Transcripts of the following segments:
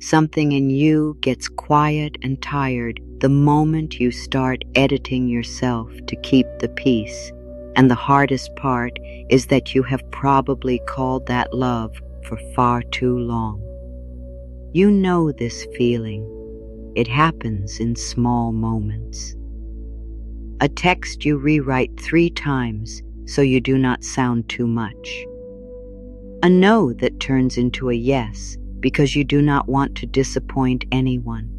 Something in you gets quiet and tired the moment you start editing yourself to keep the peace. And the hardest part is that you have probably called that love for far too long. You know this feeling. It happens in small moments. A text you rewrite 3 times so you do not sound too much. A no that turns into a yes because you do not want to disappoint anyone.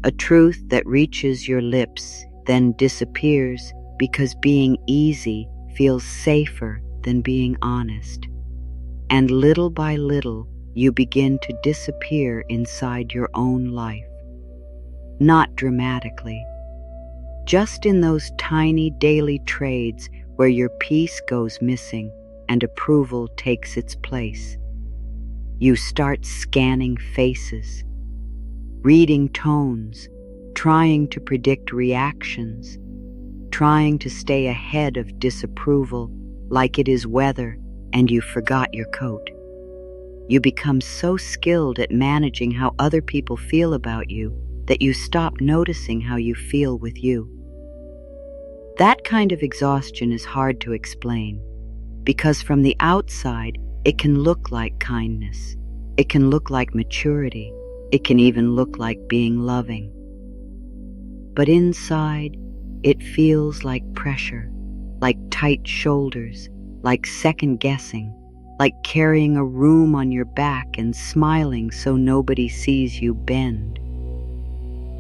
A truth that reaches your lips then disappears because being easy feels safer than being honest. And little by little, you begin to disappear inside your own life. Not dramatically, just in those tiny daily trades where your peace goes missing and approval takes its place. You start scanning faces, reading tones, trying to predict reactions, trying to stay ahead of disapproval like it is weather and you forgot your coat. You become so skilled at managing how other people feel about you that you stop noticing how you feel with you. That kind of exhaustion is hard to explain, because from the outside, it can look like kindness. It can look like maturity. It can even look like being loving. But inside, it feels like pressure, like tight shoulders, like second-guessing, like carrying a room on your back and smiling so nobody sees you bend.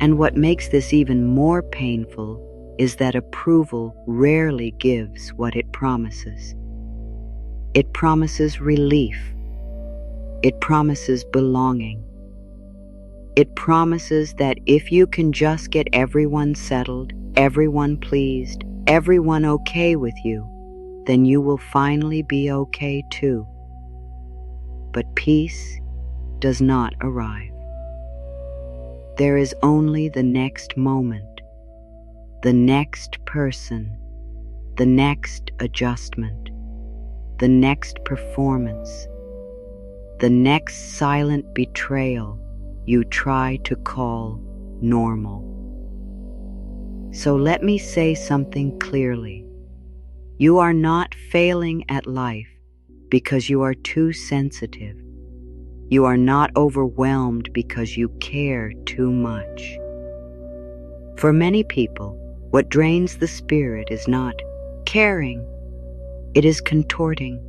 And what makes this even more painful is that approval rarely gives what it promises. It promises relief. It promises belonging. It promises that if you can just get everyone settled, everyone pleased, everyone okay with you, then you will finally be okay too. But peace does not arrive. There is only the next moment, the next person, the next adjustment, the next performance, the next silent betrayal you try to call normal. So let me say something clearly. You are not failing at life because you are too sensitive. You are not overwhelmed because you care too much. For many people, what drains the spirit is not caring. It is contorting.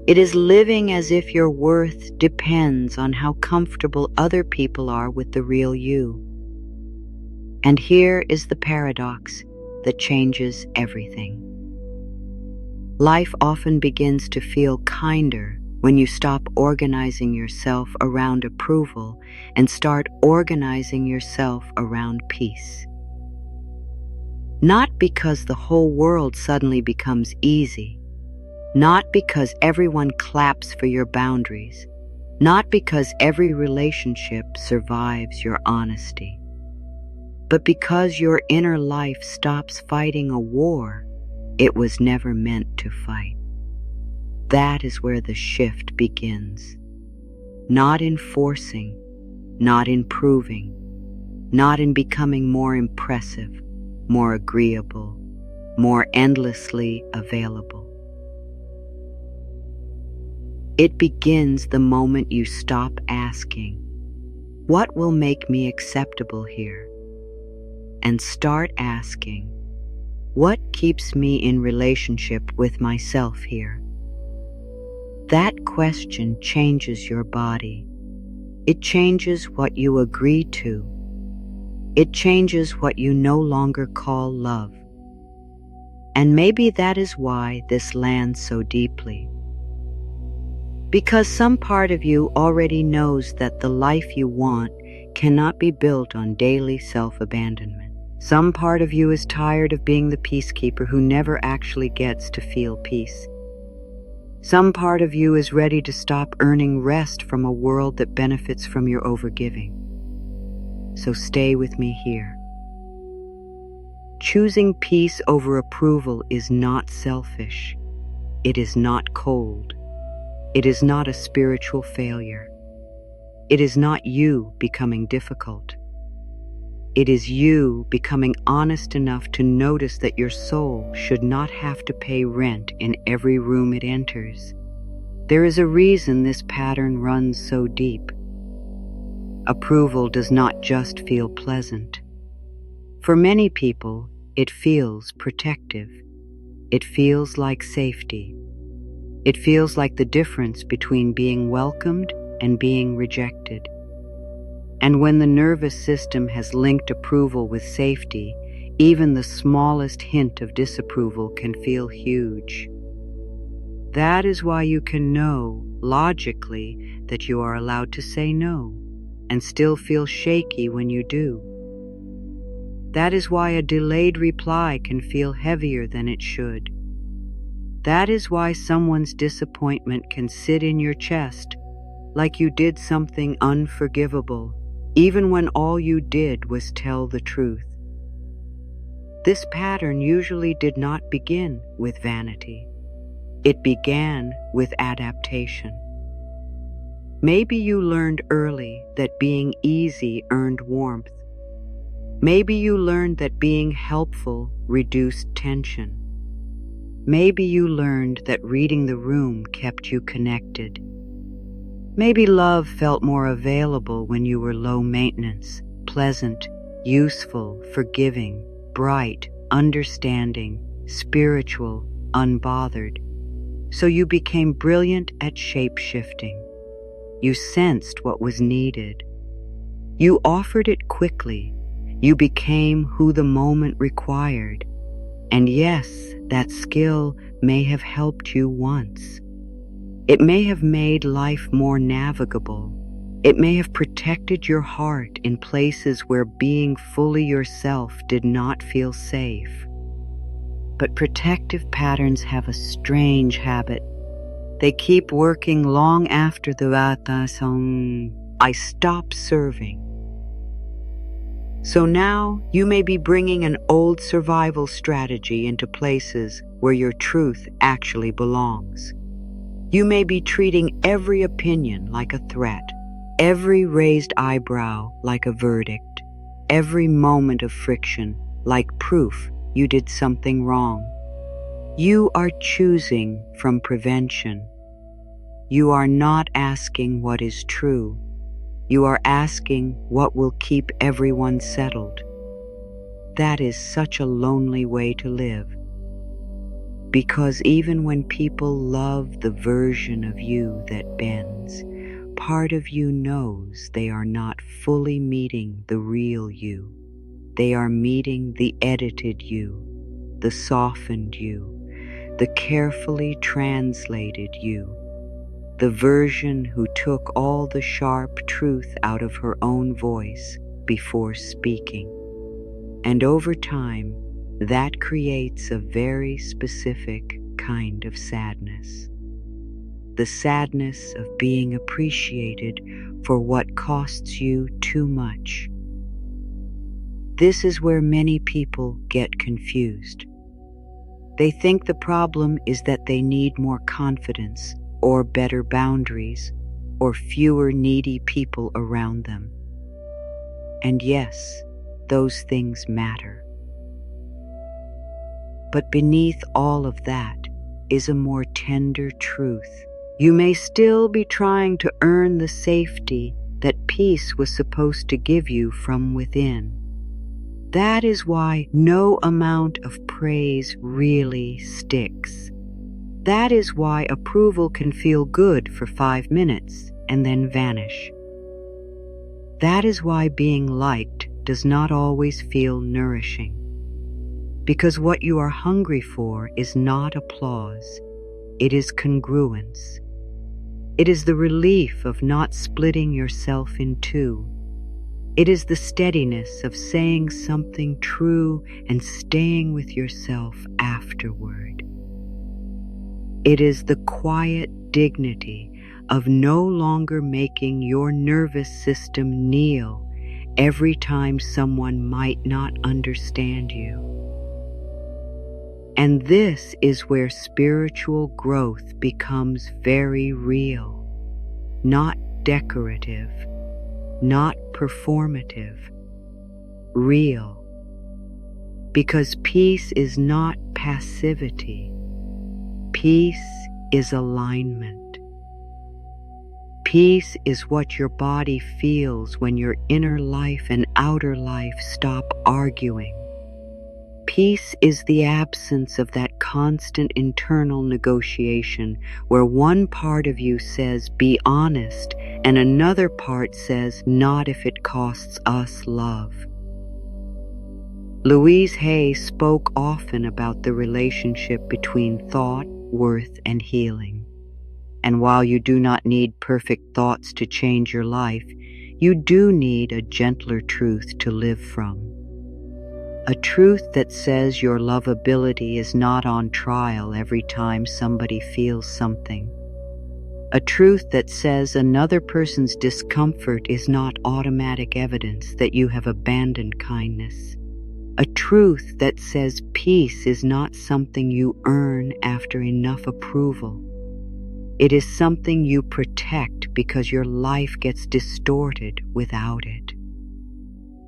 It is living as if your worth depends on how comfortable other people are with the real you. And here is the paradox that changes everything. Life often begins to feel kinder when you stop organizing yourself around approval and start organizing yourself around peace. Not because the whole world suddenly becomes easy, not because everyone claps for your boundaries, not because every relationship survives your honesty, but because your inner life stops fighting a war it was never meant to fight. That is where the shift begins. Not in forcing, not in proving, not in becoming more impressive, more agreeable, more endlessly available. It begins the moment you stop asking, "What will make me acceptable here?" and start asking, "What keeps me in relationship with myself here?" That question changes your body. It changes what you agree to. It changes what you no longer call love. And maybe that is why this lands so deeply. Because some part of you already knows that the life you want cannot be built on daily self-abandonment. Some part of you is tired of being the peacekeeper who never actually gets to feel peace. Some part of you is ready to stop earning rest from a world that benefits from your overgiving. So stay with me here. Choosing peace over approval is not selfish. It is not cold. It is not a spiritual failure. It is not you becoming difficult. It is you becoming honest enough to notice that your soul should not have to pay rent in every room it enters. There is a reason this pattern runs so deep. Approval does not just feel pleasant. For many people, it feels protective. It feels like safety. It feels like the difference between being welcomed and being rejected. And when the nervous system has linked approval with safety, even the smallest hint of disapproval can feel huge. That is why you can know, logically, that you are allowed to say no, and still feel shaky when you do. That is why a delayed reply can feel heavier than it should. That is why someone's disappointment can sit in your chest like you did something unforgivable, even when all you did was tell the truth. This pattern usually did not begin with vanity. It began with adaptation. Maybe you learned early that being easy earned warmth. Maybe you learned that being helpful reduced tension. Maybe you learned that reading the room kept you connected. Maybe love felt more available when you were low maintenance, pleasant, useful, forgiving, bright, understanding, spiritual, unbothered. So you became brilliant at shape-shifting. You sensed what was needed. You offered it quickly. You became who the moment required. And yes, that skill may have helped you once. It may have made life more navigable. It may have protected your heart in places where being fully yourself did not feel safe. But protective patterns have a strange habit. They keep working long after the I stop serving. So now you may be bringing an old survival strategy into places where your truth actually belongs. You may be treating every opinion like a threat, every raised eyebrow like a verdict, every moment of friction like proof you did something wrong. You are choosing from prevention. You are not asking what is true. You are asking what will keep everyone settled. That is such a lonely way to live. Because even when people love the version of you that bends, part of you knows they are not fully meeting the real you. They are meeting the edited you, the softened you, the carefully translated you, the version who took all the sharp truth out of her own voice before speaking. And over time, that creates a very specific kind of sadness. The sadness of being appreciated for what costs you too much. This is where many people get confused. They think the problem is that they need more confidence, or better boundaries, or fewer needy people around them. And yes, those things matter. But beneath all of that is a more tender truth. You may still be trying to earn the safety that peace was supposed to give you from within. That is why no amount of praise really sticks. That is why approval can feel good for 5 minutes and then vanish. That is why being liked does not always feel nourishing. Because what you are hungry for is not applause, it is congruence. It is the relief of not splitting yourself in two. It is the steadiness of saying something true and staying with yourself afterward. It is the quiet dignity of no longer making your nervous system kneel every time someone might not understand you. And this is where spiritual growth becomes very real, not decorative, not performative, real. Because peace is not passivity. Peace is alignment. Peace is what your body feels when your inner life and outer life stop arguing. Peace is the absence of that constant internal negotiation where one part of you says, be honest, and another part says, not if it costs us love. Louise Hay spoke often about the relationship between thought, worth, and healing. And while you do not need perfect thoughts to change your life, you do need a gentler truth to live from. A truth that says your lovability is not on trial every time somebody feels something. A truth that says another person's discomfort is not automatic evidence that you have abandoned kindness. A truth that says peace is not something you earn after enough approval. It is something you protect because your life gets distorted without it.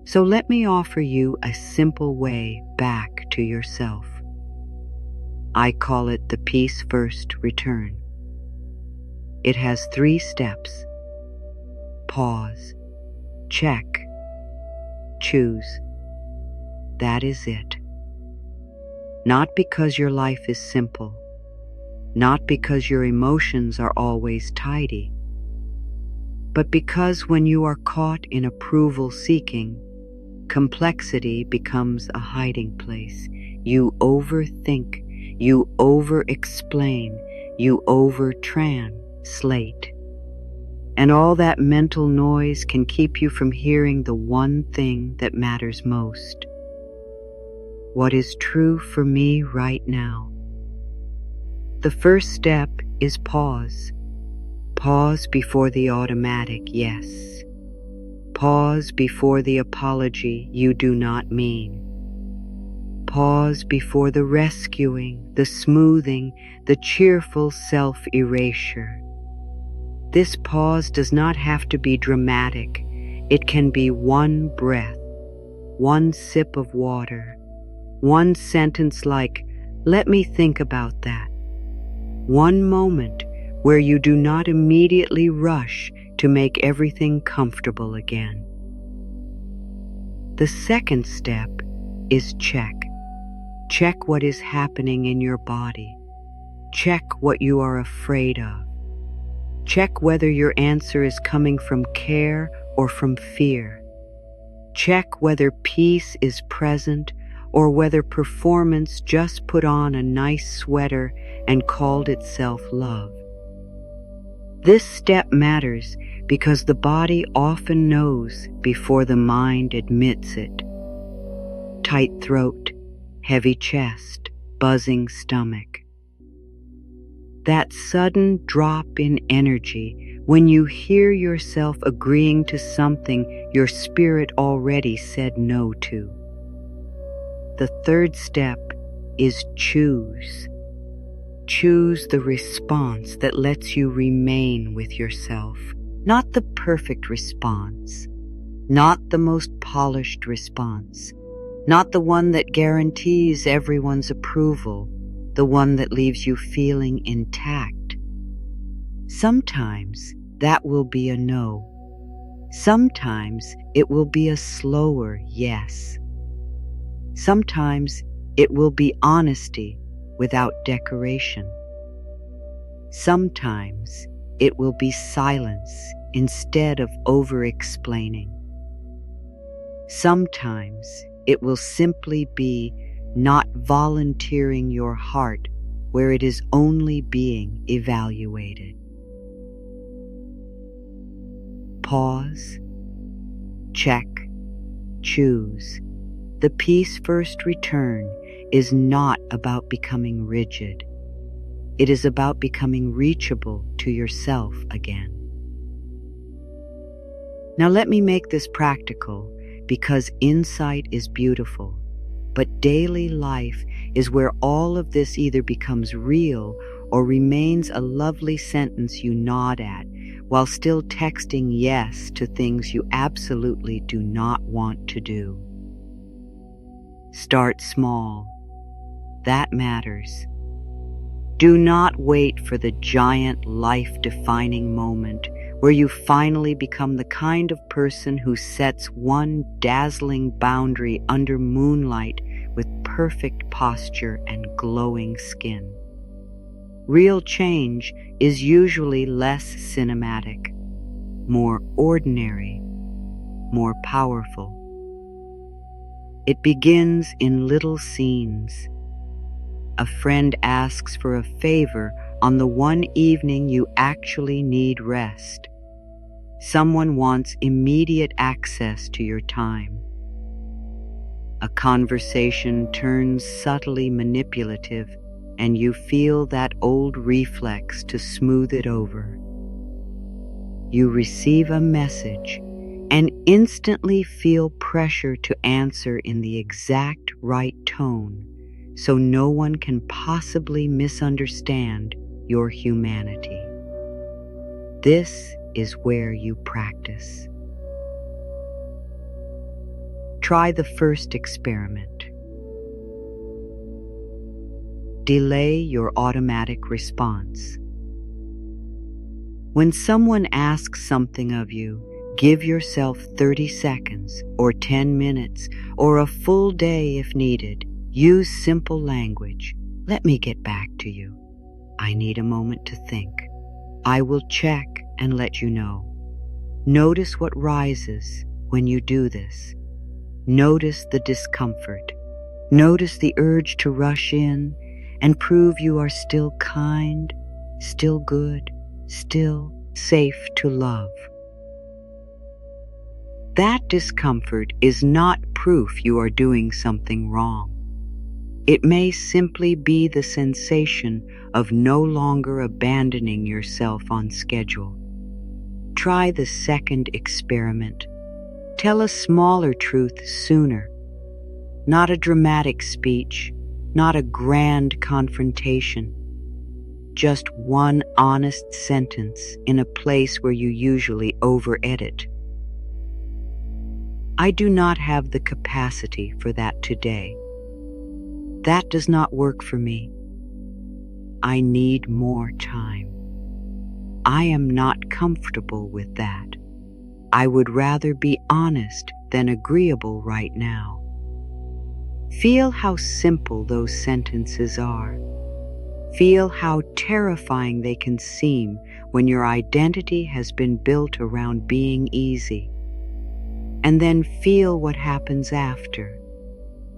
So let me offer you a simple way back to yourself. I call it the Peace First Return. It has 3 steps. Pause, check, choose. That is it. Not because your life is simple, not because your emotions are always tidy, but because when you are caught in approval seeking, complexity becomes a hiding place. You overthink, you over-explain, you over-translate. And all that mental noise can keep you from hearing the one thing that matters most. What is true for me right now? The first step is pause. Pause before the automatic yes. Pause before the apology you do not mean. Pause before the rescuing, the smoothing, the cheerful self-erasure. This pause does not have to be dramatic. It can be one breath, one sip of water, one sentence like, "Let me think about that." One moment where you do not immediately rush to make everything comfortable again. The second step is check. Check what is happening in your body. Check what you are afraid of. Check whether your answer is coming from care or from fear. Check whether peace is present or whether performance just put on a nice sweater and called itself love. This step matters because the body often knows before the mind admits it. Tight throat, heavy chest, buzzing stomach. That sudden drop in energy when you hear yourself agreeing to something your spirit already said no to. The third step is choose. Choose the response that lets you remain with yourself, not the perfect response, not the most polished response, not the one that guarantees everyone's approval, the one that leaves you feeling intact. Sometimes that will be a no. Sometimes it will be a slower yes. Sometimes it will be honesty without decoration. Sometimes it will be silence instead of over-explaining. Sometimes it will simply be not volunteering your heart where it is only being evaluated. Pause, check, choose. The Peace First Return is not about becoming rigid. It is about becoming reachable to yourself again. Now let me make this practical because insight is beautiful, but daily life is where all of this either becomes real or remains a lovely sentence you nod at, while still texting yes to things you absolutely do not want to do. Start small. That matters. Do not wait for the giant life-defining moment where you finally become the kind of person who sets one dazzling boundary under moonlight with perfect posture and glowing skin. Real change is usually less cinematic, more ordinary, more powerful. It begins in little scenes. A friend asks for a favor on the one evening you actually need rest. Someone wants immediate access to your time. A conversation turns subtly manipulative, and you feel that old reflex to smooth it over. You receive a message and instantly feel pressure to answer in the exact right tone, so no one can possibly misunderstand your humanity. This is where you practice. Try the first experiment. Delay your automatic response. When someone asks something of you, give yourself 30 seconds or 10 minutes or a full day if needed. Use simple language. Let me get back to you. I need a moment to think. I will check and let you know. Notice what rises when you do this. Notice the discomfort. Notice the urge to rush in and prove you are still kind, still good, still safe to love. That discomfort is not proof you are doing something wrong. It may simply be the sensation of no longer abandoning yourself on schedule. Try the second experiment. Tell a smaller truth sooner. Not a dramatic speech, not a grand confrontation. Just one honest sentence in a place where you usually over-edit. I do not have the capacity for that today. That does not work for me. I need more time. I am not comfortable with that. I would rather be honest than agreeable right now. Feel how simple those sentences are. Feel how terrifying they can seem when your identity has been built around being easy. And then feel what happens after.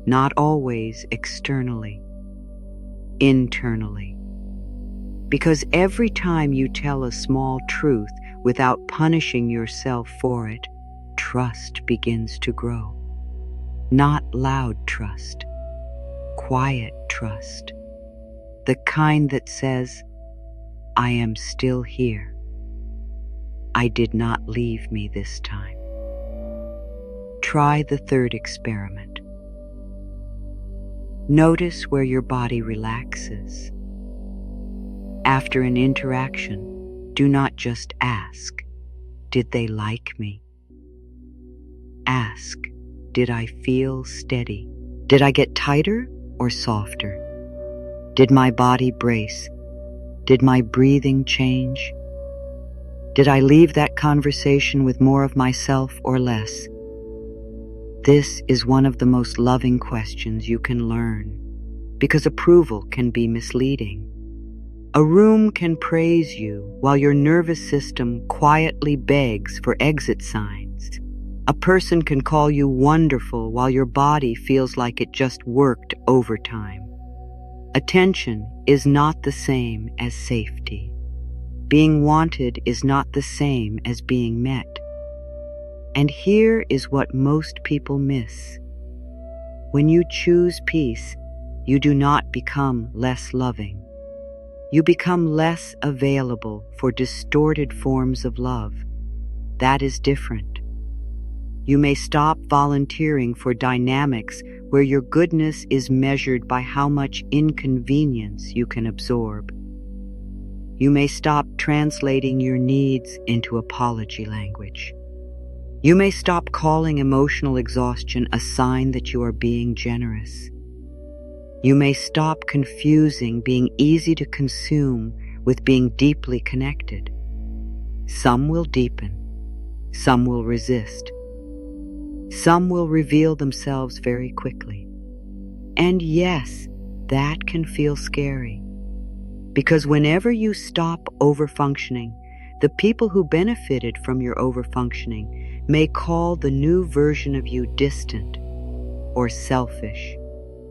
Not always externally, internally. Because every time you tell a small truth without punishing yourself for it, trust begins to grow. Not loud trust, quiet trust. The kind that says, I am still here. I did not leave me this time. Try the third experiment. Notice where your body relaxes. After an interaction, do not just ask, did they like me? Ask, did I feel steady? Did I get tighter or softer? Did my body brace? Did my breathing change? Did I leave that conversation with more of myself or less? This is one of the most loving questions you can learn, because approval can be misleading. A room can praise you while your nervous system quietly begs for exit signs. A person can call you wonderful while your body feels like it just worked overtime. Attention is not the same as safety. Being wanted is not the same as being met. And here is what most people miss. When you choose peace, you do not become less loving. You become less available for distorted forms of love. That is different. You may stop volunteering for dynamics where your goodness is measured by how much inconvenience you can absorb. You may stop translating your needs into apology language. You may stop calling emotional exhaustion a sign that you are being generous. You may stop confusing being easy to consume with being deeply connected. Some will deepen. Some will resist. Some will reveal themselves very quickly. And yes, that can feel scary. Because whenever you stop overfunctioning, the people who benefited from your overfunctioning may call the new version of you distant, or selfish,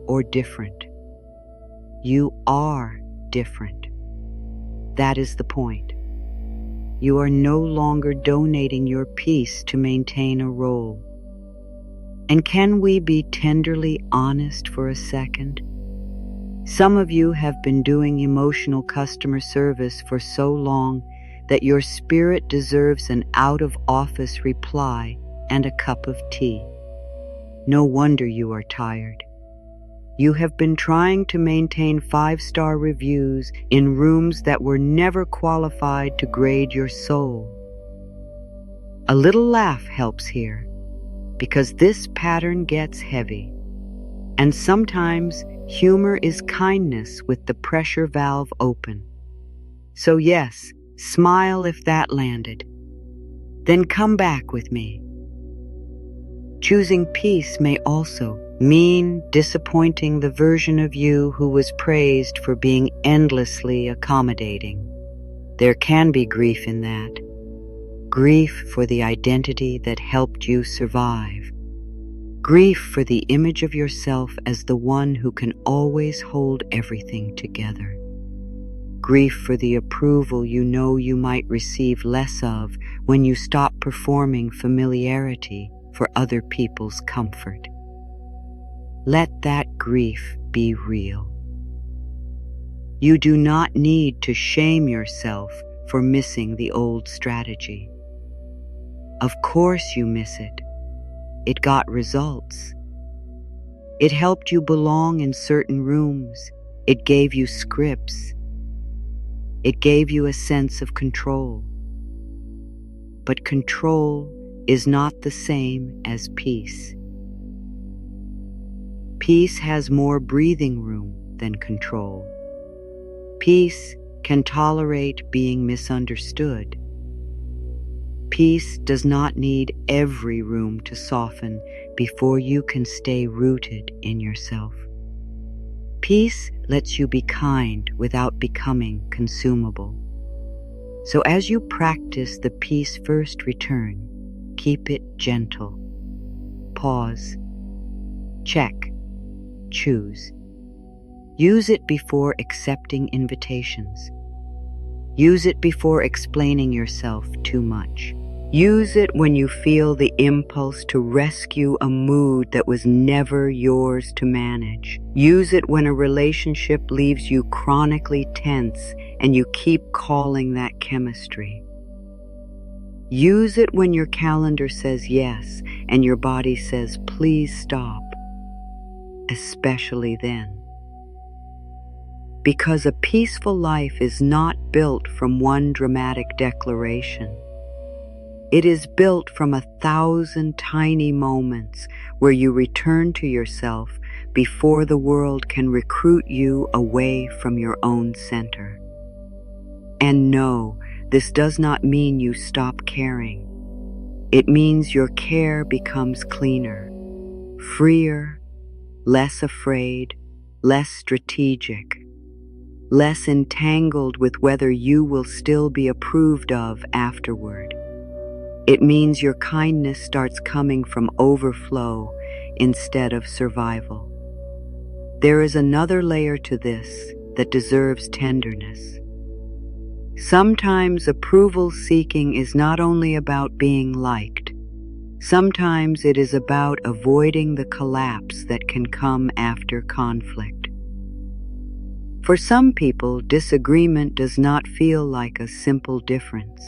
or different. You are different. That is the point. You are no longer donating your peace to maintain a role. And can we be tenderly honest for a second? Some of you have been doing emotional customer service for so long that your spirit deserves an out-of-office reply and a cup of tea. No wonder you are tired. You have been trying to maintain 5-star reviews in rooms that were never qualified to grade your soul. A little laugh helps here, because this pattern gets heavy. And sometimes humor is kindness with the pressure valve open. So yes, smile if that landed. Then come back with me. Choosing peace may also mean disappointing the version of you who was praised for being endlessly accommodating. There can be grief in that. Grief for the identity that helped you survive. Grief for the image of yourself as the one who can always hold everything together. Grief for the approval you know you might receive less of when you stop performing familiarity for other people's comfort. Let that grief be real. You do not need to shame yourself for missing the old strategy. Of course you miss it. It got results. It helped you belong in certain rooms. It gave you scripts. It gave you a sense of control. But control is not the same as peace. Peace has more breathing room than control. Peace can tolerate being misunderstood. Peace does not need every room to soften before you can stay rooted in yourself. Peace lets you be kind without becoming consumable. So as you practice the peace first return, keep it gentle. Pause. Check. Choose. Use it before accepting invitations. Use it before explaining yourself too much. Use it when you feel the impulse to rescue a mood that was never yours to manage. Use it when a relationship leaves you chronically tense and you keep calling that chemistry. Use it when your calendar says yes and your body says please stop. Especially then. Because a peaceful life is not built from one dramatic declaration. It is built from 1,000 tiny moments where you return to yourself before the world can recruit you away from your own center. And no, this does not mean you stop caring. It means your care becomes cleaner, freer, less afraid, less strategic, less entangled with whether you will still be approved of afterward. It means your kindness starts coming from overflow instead of survival. There is another layer to this that deserves tenderness. Sometimes approval seeking is not only about being liked. Sometimes it is about avoiding the collapse that can come after conflict. For some people, disagreement does not feel like a simple difference.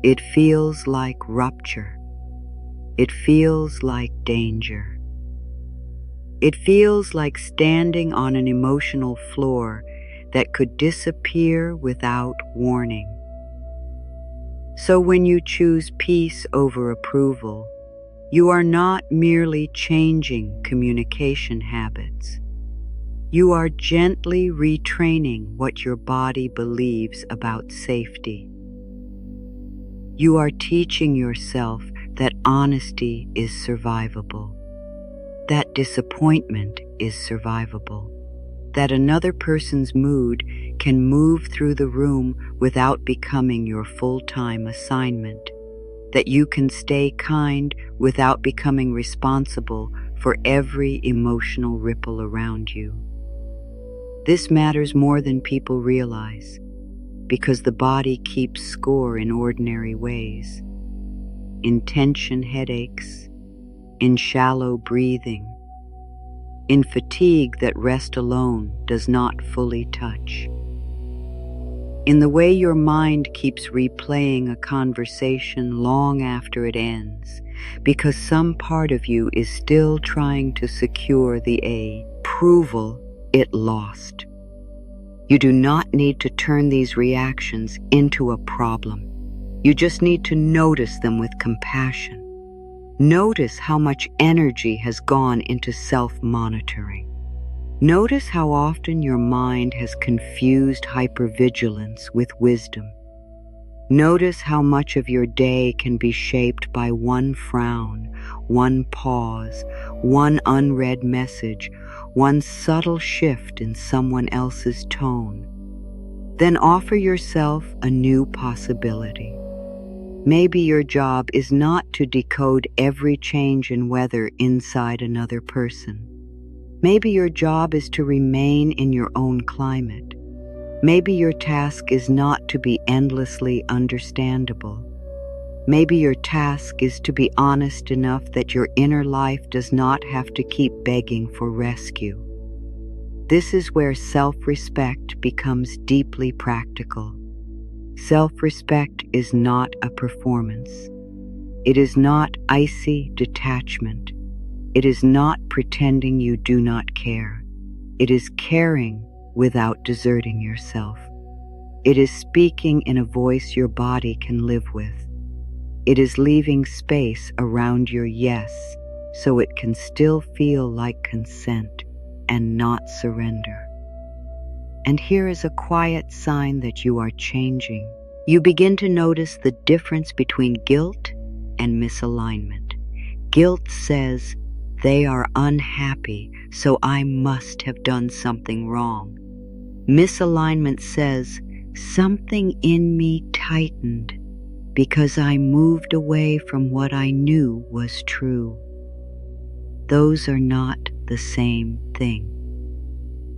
It feels like rupture. It feels like danger. It feels like standing on an emotional floor that could disappear without warning. So when you choose peace over approval, you are not merely changing communication habits. You are gently retraining what your body believes about safety. You are teaching yourself that honesty is survivable, that disappointment is survivable, that another person's mood can move through the room without becoming your full-time assignment, that you can stay kind without becoming responsible for every emotional ripple around you. This matters more than people realize, because the body keeps score in ordinary ways, in tension headaches, in shallow breathing, in fatigue that rest alone does not fully touch, in the way your mind keeps replaying a conversation long after it ends, because some part of you is still trying to secure the approval it lost. You do not need to turn these reactions into a problem. You just need to notice them with compassion. Notice how much energy has gone into self-monitoring. Notice how often your mind has confused hypervigilance with wisdom. Notice how much of your day can be shaped by one frown, one pause, one unread message, one subtle shift in someone else's tone. Then offer yourself a new possibility. Maybe your job is not to decode every change in weather inside another person. Maybe your job is to remain in your own climate. Maybe your task is not to be endlessly understandable. Maybe your task is to be honest enough that your inner life does not have to keep begging for rescue. This is where self-respect becomes deeply practical. Self-respect is not a performance. It is not icy detachment. It is not pretending you do not care. It is caring without deserting yourself. It is speaking in a voice your body can live with. It is leaving space around your yes so it can still feel like consent and not surrender. And here is a quiet sign that you are changing. You begin to notice the difference between guilt and misalignment. Guilt says, "They are unhappy, so I must have done something wrong." Misalignment says, "Something in me tightened because I moved away from what I knew was true." Those are not the same thing.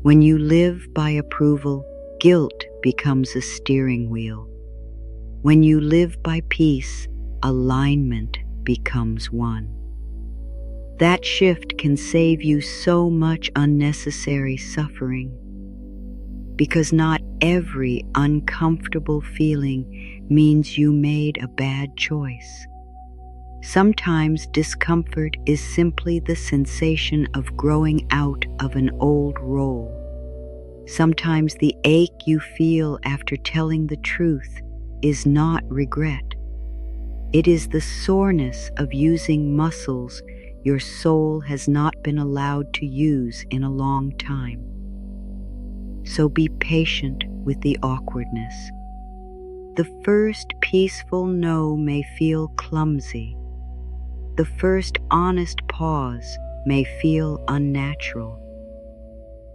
When you live by approval, guilt becomes a steering wheel. When you live by peace, alignment becomes one. That shift can save you so much unnecessary suffering, because not every uncomfortable feeling means you made a bad choice. Sometimes discomfort is simply the sensation of growing out of an old role. Sometimes the ache you feel after telling the truth is not regret. It is the soreness of using muscles your soul has not been allowed to use in a long time. So be patient with the awkwardness. The first peaceful no may feel clumsy. The first honest pause may feel unnatural.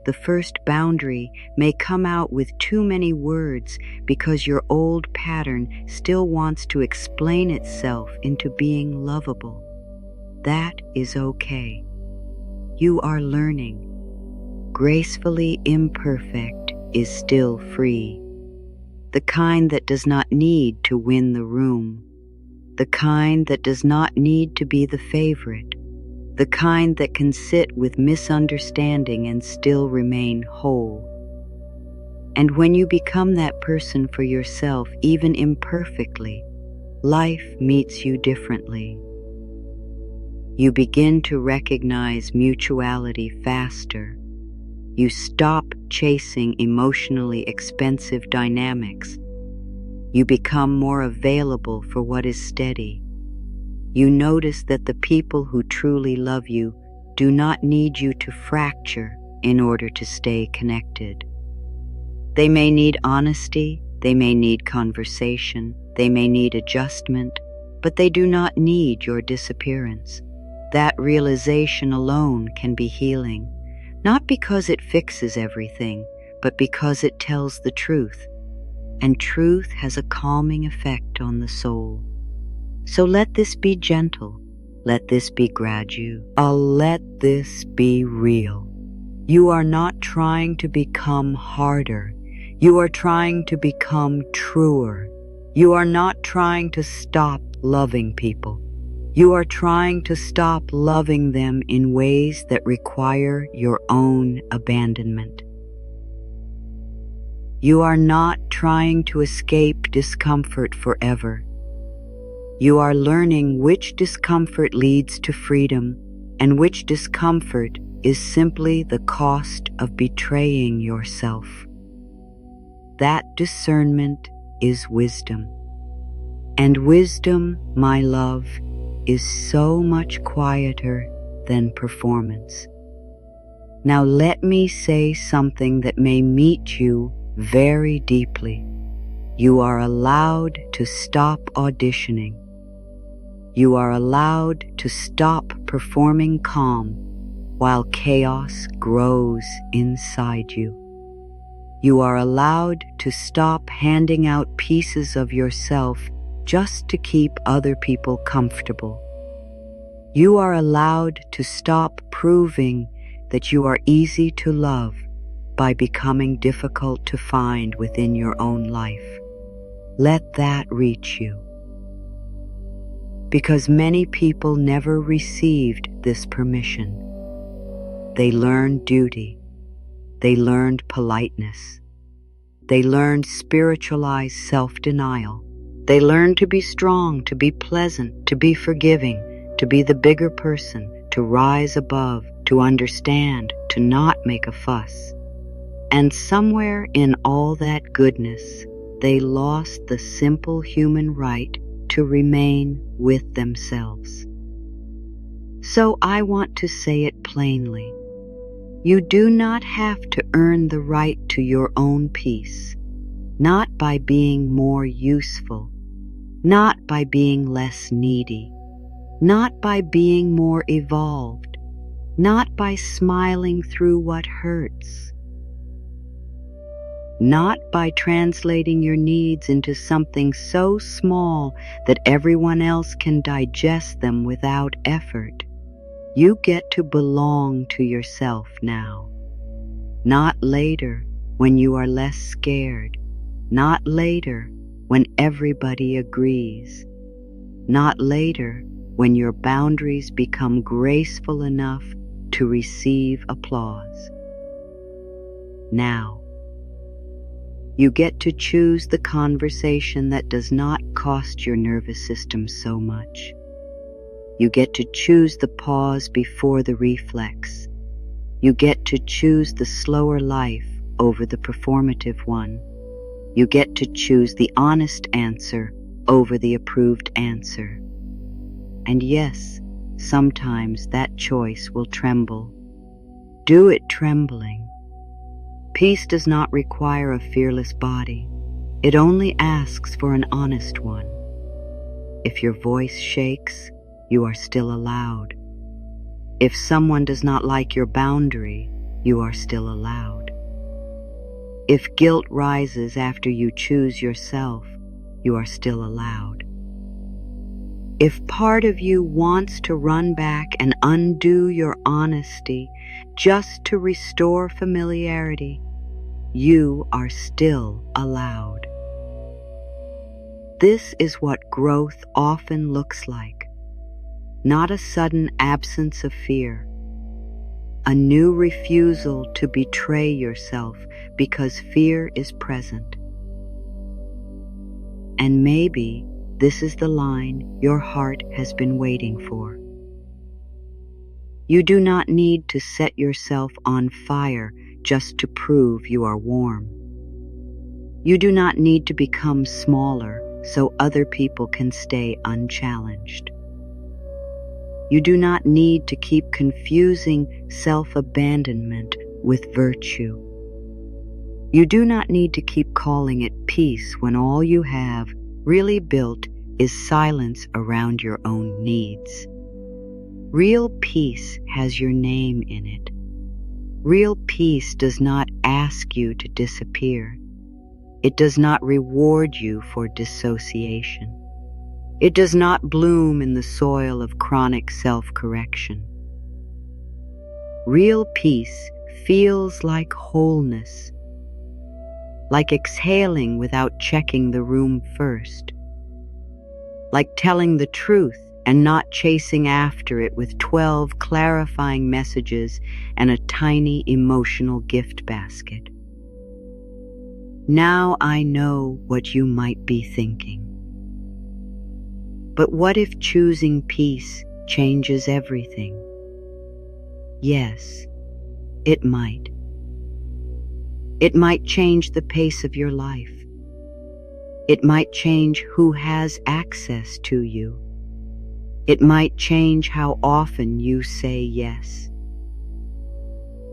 The first boundary may come out with too many words because your old pattern still wants to explain itself into being lovable. That is okay. You are learning. Gracefully imperfect is still free. The kind that does not need to win the room. The kind that does not need to be the favorite. The kind that can sit with misunderstanding and still remain whole. And when you become that person for yourself, even imperfectly, life meets you differently. You begin to recognize mutuality faster. You stop chasing emotionally expensive dynamics. You become more available for what is steady. You notice that the people who truly love you do not need you to fracture in order to stay connected. They may need honesty, they may need conversation, they may need adjustment, but they do not need your disappearance. That realization alone can be healing, not because it fixes everything, but because it tells the truth. And truth has a calming effect on the soul. So let this be gentle. Let this be gradual. Let this be real. You are not trying to become harder. You are trying to become truer. You are not trying to stop loving people. You are trying to stop loving them in ways that require your own abandonment. You are not trying to escape discomfort forever. You are learning which discomfort leads to freedom and which discomfort is simply the cost of betraying yourself. That discernment is wisdom. And wisdom, my love, is so much quieter than performance. Now let me say something that may meet you very deeply. You are allowed to stop auditioning. You are allowed to stop performing calm while chaos grows inside you. You are allowed to stop handing out pieces of yourself just to keep other people comfortable. You are allowed to stop proving that you are easy to love by becoming difficult to find within your own life. Let that reach you. Because many people never received this permission. They learned duty. They learned politeness. They learned spiritualized self-denial. They learned to be strong, to be pleasant, to be forgiving, to be the bigger person, to rise above, to understand, to not make a fuss. And somewhere in all that goodness, they lost the simple human right to remain with themselves. So I want to say it plainly. You do not have to earn the right to your own peace, not by being more useful, not by being less needy, not by being more evolved, not by smiling through what hurts, not by translating your needs into something so small that everyone else can digest them without effort. You get to belong to yourself now. Not later when you are less scared. Not later when everybody agrees. Not later when your boundaries become graceful enough to receive applause. Now, you get to choose the conversation that does not cost your nervous system so much. You get to choose the pause before the reflex. You get to choose the slower life over the performative one. You get to choose the honest answer over the approved answer. And yes, sometimes that choice will tremble. Do it trembling. Peace does not require a fearless body. It only asks for an honest one. If your voice shakes, you are still allowed. If someone does not like your boundary, you are still allowed. If guilt rises after you choose yourself, you are still allowed. If part of you wants to run back and undo your honesty just to restore familiarity, you are still allowed. This is what growth often looks like. Not a sudden absence of fear, a new refusal to betray yourself because fear is present. And maybe this is the line your heart has been waiting for. You do not need to set yourself on fire just to prove you are warm. You do not need to become smaller so other people can stay unchallenged. You do not need to keep confusing self-abandonment with virtue. You do not need to keep calling it peace when all you have really built is silence around your own needs. Real peace has your name in it. Real peace does not ask you to disappear. It does not reward you for dissociation. It does not bloom in the soil of chronic self-correction. Real peace feels like wholeness, like exhaling without checking the room first, like telling the truth and not chasing after it with 12 clarifying messages and a tiny emotional gift basket. Now I know what you might be thinking. But what if choosing peace changes everything? Yes, it might. It might change the pace of your life. It might change who has access to you. It might change how often you say yes.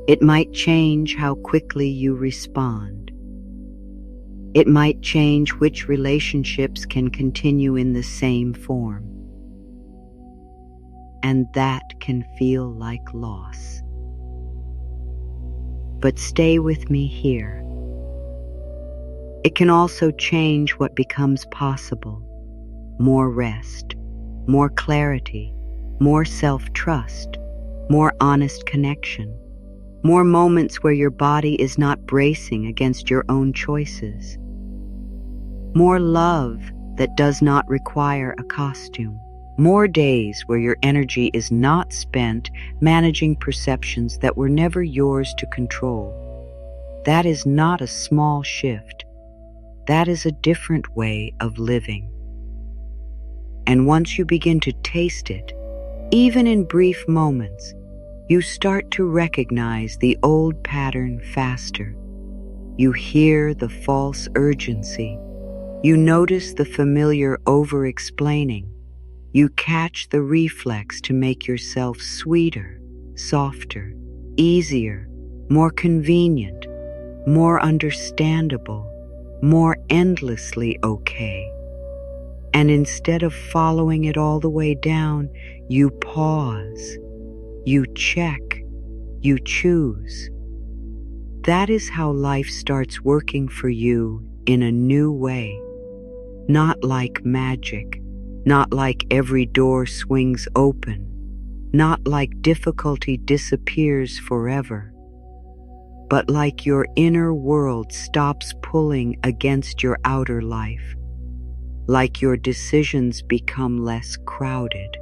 It might change how quickly you respond. It might change which relationships can continue in the same form. And that can feel like loss. But stay with me here. It can also change what becomes possible. More rest, more clarity, more self-trust, more honest connection, more moments where your body is not bracing against your own choices, more love that does not require a costume, more days where your energy is not spent managing perceptions that were never yours to control. That is not a small shift. That is a different way of living. And once you begin to taste it, even in brief moments, you start to recognize the old pattern faster. You hear the false urgency. You notice the familiar over-explaining. You catch the reflex to make yourself sweeter, softer, easier, more convenient, more understandable, more endlessly okay. And instead of following it all the way down, you pause, you check, you choose. That is how life starts working for you in a new way. Not like magic, not like every door swings open, not like difficulty disappears forever, but like your inner world stops pulling against your outer life, like your decisions become less crowded,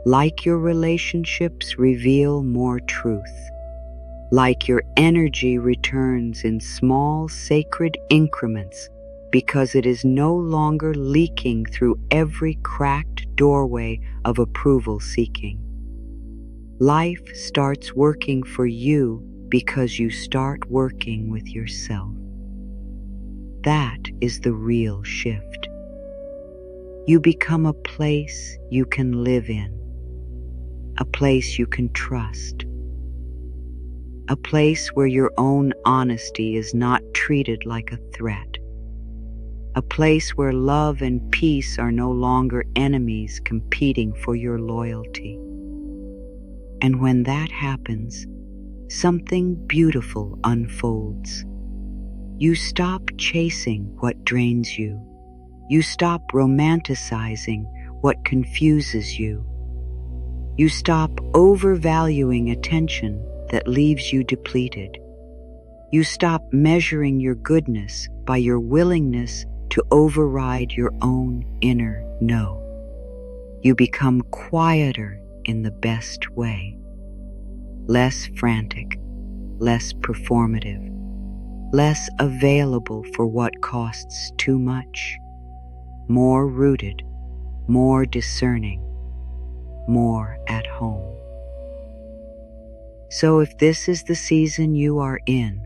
like your relationships reveal more truth, like your energy returns in small sacred increments because it is no longer leaking through every cracked doorway of approval seeking. Life starts working for you because you start working with yourself. That is the real shift. You become a place you can live in, a place you can trust, a place where your own honesty is not treated like a threat, a place where love and peace are no longer enemies competing for your loyalty. And when that happens, something beautiful unfolds. You stop chasing what drains you. You stop romanticizing what confuses you. You stop overvaluing attention that leaves you depleted. You stop measuring your goodness by your willingness to override your own inner no. You become quieter in the best way. Less frantic, less performative, less available for what costs too much, more rooted, more discerning, more at home. So if this is the season you are in,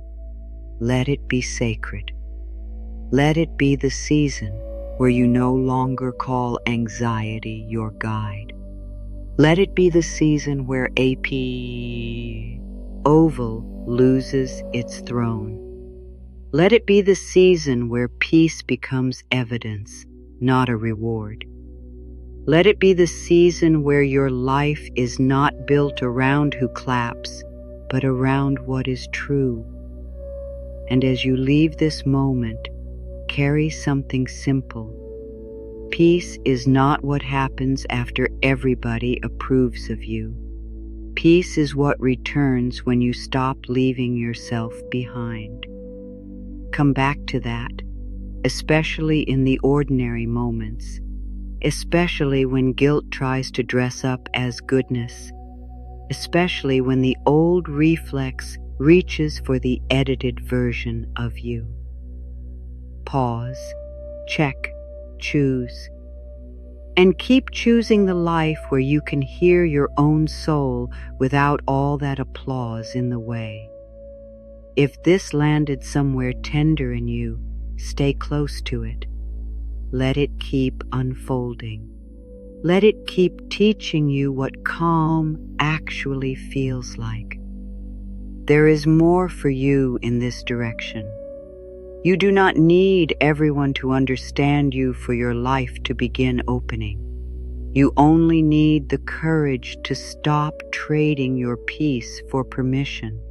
let it be sacred. Let it be the season where you no longer call anxiety your guide. Let it be the season where AP Oval loses its throne. Let it be the season where peace becomes evidence, not a reward. Let it be the season where your life is not built around who claps, but around what is true. And as you leave this moment, carry something simple. Peace is not what happens after everybody approves of you. Peace is what returns when you stop leaving yourself behind. Come back to that, especially in the ordinary moments, especially when guilt tries to dress up as goodness, especially when the old reflex reaches for the edited version of you. Pause, check, choose, and keep choosing the life where you can hear your own soul without all that applause in the way. If this landed somewhere tender in you, stay close to it. Let it keep unfolding. Let it keep teaching you what calm actually feels like. There is more for you in this direction. You do not need everyone to understand you for your life to begin opening. You only need the courage to stop trading your peace for permission.